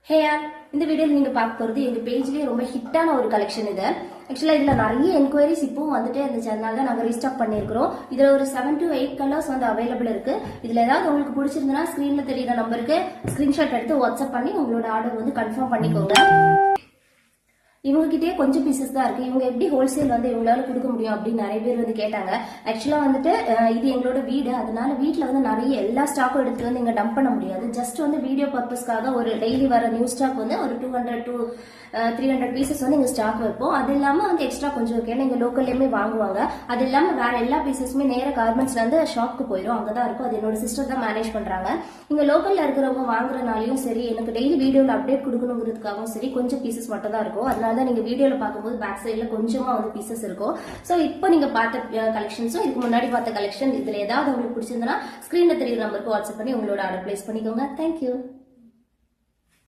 ஹே யார், இந்த வீடியோவில் நீங்கள் பார்க்க போகிறது எங்கள் பேஜ்லேயே ரொம்ப ஹிட்டான ஒரு கலெக்ஷன் இது. ஆக்சுவலாக இதில் நிறைய என்கொயரிஸ் இப்போவும் வந்துட்டு இருந்துச்சு, அதனால தான் நாங்கள் ரீஸ்டாக் பண்ணியிருக்கிறோம். இதில் ஒரு 7 to 8 கலர்ஸ் வந்து அவைலபிள் இருக்குது. இதில் ஏதாவது உங்களுக்கு பிடிச்சிருந்தனா ஸ்க்ரீனில் தெரியுற நம்பருக்கு ஸ்க்ரீன்ஷாட் எடுத்து வாட்ஸ்அப் பண்ணி உங்களோட ஆர்டர் வந்து கன்ஃபார்ம் பண்ணிக்கோங்க. இவங்ககிட்டயே கொஞ்சம் பீசஸ் தான் இருக்கு. இவங்க எப்படி ஹோல்சேல் வந்து இவங்களால கொடுக்க முடியும் அப்படின்னு நிறைய பேர் வந்து கேட்டாங்க. ஆக்சுவலா வந்துட்டு இது எங்களோட வீடு, அதனால வீட்டில் வந்து நிறைய எல்லா ஸ்டாக்கும் எடுத்து வந்து இங்க டம்ப் பண்ண முடியாது. ஜஸ்ட் வந்து வீடியோ பர்பஸ்க்காக ஒரு டெய்லி வர நியூ ஸ்டாக் வந்து ஒரு 200 to 300 பீசஸ் வந்து இங்க ஸ்டாக் வைப்போம். அது இல்லாம வந்து எக்ஸ்ட்ரா கொஞ்சம் இருக்கு, ஏன்னா இங்க லோக்கல்லையுமே வாங்குவாங்க. அது இல்லாம வேற எல்லா பீசஸுமே நேர கார்மெண்ட்ஸ்ல இருந்து ஷாப்க்கு போயிடும், அங்கதான் இருக்கும். அது என்னோட சிஸ்டர் தான் மேனேஜ் பண்றாங்க. இங்க லோக்கல்ல இருக்கிறவங்க வாங்குறதுனாலையும் சரி, எனக்கு டெய்லி வீடியோல அப்டேட் கொடுக்கணுங்கிறதுக்காகவும் சரி, கொஞ்சம் பீசஸ் மட்டும் தான் இருக்கும். அதனால நீங்க வீடியோல பார்க்கும்போது பேக் சைட்ல கொஞ்சமா வந்து பீசஸ் இருக்கும். சோ இப்போ நீங்க பார்த்த கலெக்ஷன்ஸும் இதுக்கு முன்னாடி பார்த்த கலெக்ஷன் இதுல ஏதாவது உங்களுக்கு பிடிச்சிருந்தனா ஸ்கிரீன்ல தெரியுற நம்பருக்கு வாட்ஸ்அப் பண்ணி உங்களோட ஆர்டர் பிளேஸ் பண்ணிக்கோங்க. தேங்க்யூ.